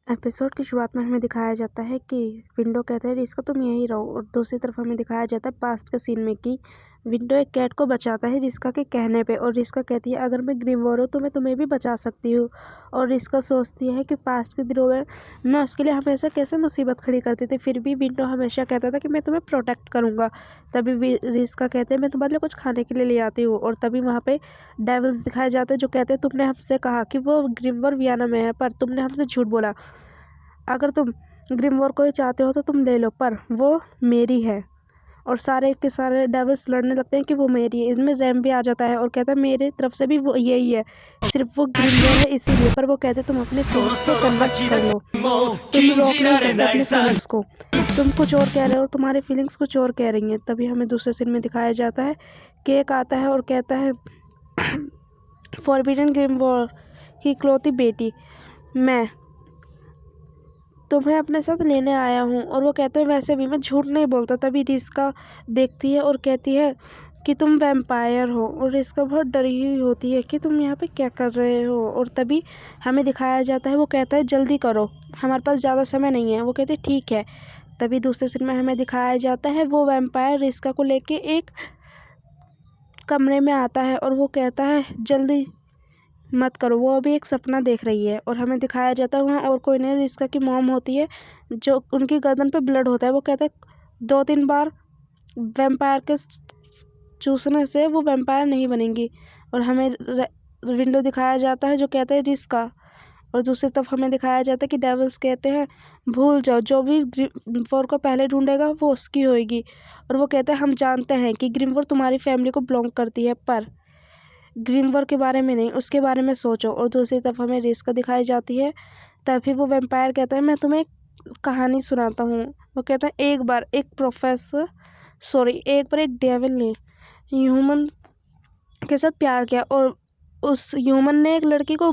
Episode की शुरुआत में हमें दिखाया जाता है कि विंडो कहते हैं रिस्का तुम यहीं रहो, और दूसरी तरफ हमें दिखाया जाता है पास्ट के सीन में कि विंडो एक कैट को बचाता है रिस्का के कहने पे, और रिस्का कहती है अगर मैं ग्रीमवोर हूँ तो मैं तुम्हें भी बचा सकती हूँ। और रिस्का सोचती है कि पास्ट के दिनों में मैं उसके लिए हमेशा कैसे मुसीबत खड़ी करती थी, फिर भी विंडो हमेशा कहता था कि मैं तुम्हें प्रोटेक्ट करूँगा। तभी रिस्का कहते हैं मैं तुम्हारे लिए कुछ खाने के लिए ले आती हूँ, और तभी वहाँ पे डेविल्स दिखाए जाते हैं जो कहते हैं तुमने हमसे कहा कि वो ग्रीमवोर वियना में है, पर तुमने हमसे झूठ बोला। अगर तुम ग्रीमवोर को ही चाहते हो तो तुम ले लो, पर वो मेरी है। और सारे के सारे डेविल्स लड़ने लगते हैं कि वो मेरी है। इसमें रैम भी आ जाता है और कहता है मेरे तरफ से भी वो यही है, सिर्फ वो ग्रीमवोर है इसीलिए। पर वो कहते तुम अपने फीलिंग्स को कन्वर्स कर लो, तुम रोक नहीं सकते अपने फीलिंग्स को, तुम कुछ और कह रहे हो, तुम्हारी फीलिंग्स कुछ और कह रही हैं। तभी हमें दूसरे सीन में दिखाया जाता है केक आता है और कहता है फॉरबिडन ग्रीमवोर की इकलौती बेटी, मैं तुम्हें अपने साथ लेने आया हूँ। और वो कहते हैं वैसे भी मैं झूठ नहीं बोलता। तभी रिस्का देखती है और कहती है कि तुम वैम्पायर हो, और रिस्का बहुत डरी हुई होती है कि तुम यहाँ पे क्या कर रहे हो। और तभी हमें दिखाया जाता है वो कहता है जल्दी करो, हमारे पास ज़्यादा समय नहीं है। वो कहते हैं ठीक है। तभी दूसरे सीन में हमें दिखाया जाता है वो वैम्पायर रिस्का को लेके एक कमरे में आता है और वो कहता है जल्दी मत करो, वो अभी एक सपना देख रही है। और हमें दिखाया जाता है वहाँ और कोई नहीं रिस्का की मॉम होती है, जो उनकी गर्दन पे ब्लड होता है। वो कहता है 2-3 बार वैम्पायर के चूसने से वो वैम्पायर नहीं बनेंगी। और हमें विंडो दिखाया जाता है जो कहता है रिस्का, और दूसरी तरफ हमें दिखाया जाता है कि डेविल्स कहते हैं भूल जाओ, जो भी ग्रीमवोर को पहले ढूंढेगा वो उसकी होएगी। और वो कहते हैं हम जानते हैं कि ग्रीमवोर तुम्हारी फैमिली को बिलोंग करती है, पर ग्रीमवोर के बारे में नहीं, उसके बारे में सोचो। और दूसरी तरफ हमें रिस्का दिखाई जाती है। तभी वो वैम्पायर कहता है मैं तुम्हें एक कहानी सुनाता हूँ। वो कहता है एक बार एक डेविल ने ह्यूमन के साथ प्यार किया, और उस ह्यूमन ने एक लड़की को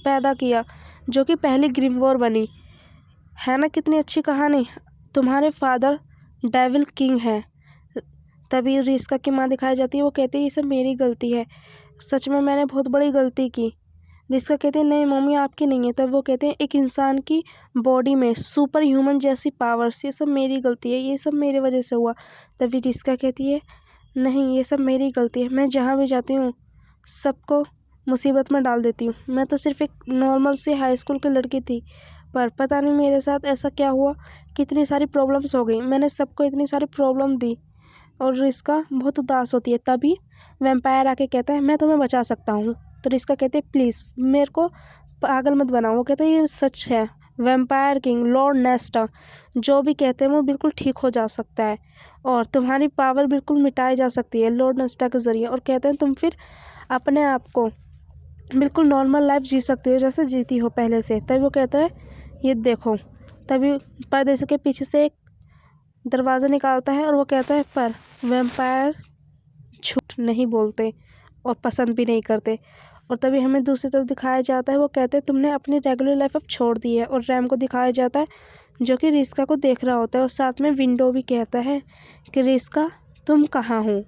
पैदा किया जो कि पहली ग्रीमवोर बनी। है ना कितनी अच्छी कहानी। तुम्हारे फादर डेविल किंग है। तभी रिस्का की माँ दिखाई जाती है। वो कहती है ये सब मेरी गलती है, सच में मैंने बहुत बड़ी गलती की। रिस्का कहते हैं नहीं मम्मी आपकी नहीं है। तब वो कहते हैं एक इंसान की बॉडी में सुपर ह्यूमन जैसी पावर्स, ये सब मेरी गलती है, ये सब मेरी वजह से हुआ। तभी रिस्का कहती है नहीं ये सब मेरी गलती है, मैं जहाँ भी जाती हूँ सबको मुसीबत में डाल देती हूँ। मैं तो सिर्फ एक नॉर्मल सी हाई स्कूल की लड़की थी, पर पता नहीं मेरे साथ ऐसा क्या हुआ, कितनी सारी प्रॉब्लम्स हो गई, मैंने सबको इतनी सारी प्रॉब्लम दी। और रिस्का बहुत उदास होती है। तभी वैम्पायर आके कहता है मैं तुम्हें बचा सकता हूँ। तो रिस्का कहते हैं प्लीज़ मेरे को पागल मत बनाओ। वो कहते हैं ये सच है, वैम्पायर किंग लॉर्ड नेस्टा जो भी कहते हैं वो बिल्कुल ठीक हो जा सकता है, और तुम्हारी पावर बिल्कुल मिटाई जा सकती है लॉर्ड नेस्टा के ज़रिए। और कहते हैं तुम फिर अपने आप को बिल्कुल नॉर्मल लाइफ जी सकती हो जैसे जीती हो पहले से। तभी वो कहता है ये देखो। तभी पर्दे के पीछे से एक दरवाज़ा निकालता है और वो कहता है पर वैम्पायर झूठ नहीं बोलते और पसंद भी नहीं करते। और तभी हमें दूसरी तरफ दिखाया जाता है वो कहते हैं तुमने अपनी रेगुलर लाइफ अब छोड़ दी है। और रैम को दिखाया जाता है जो कि रिस्का को देख रहा होता है, और साथ में विंडो भी कहता है कि रिस्का तुम कहाँ हो।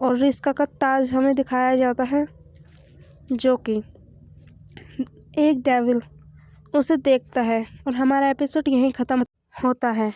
और रिस्का का ताज हमें दिखाया जाता है जो कि एक डेविल उसे देखता है। और हमारा एपिसोड यहीं ख़त्म होता है।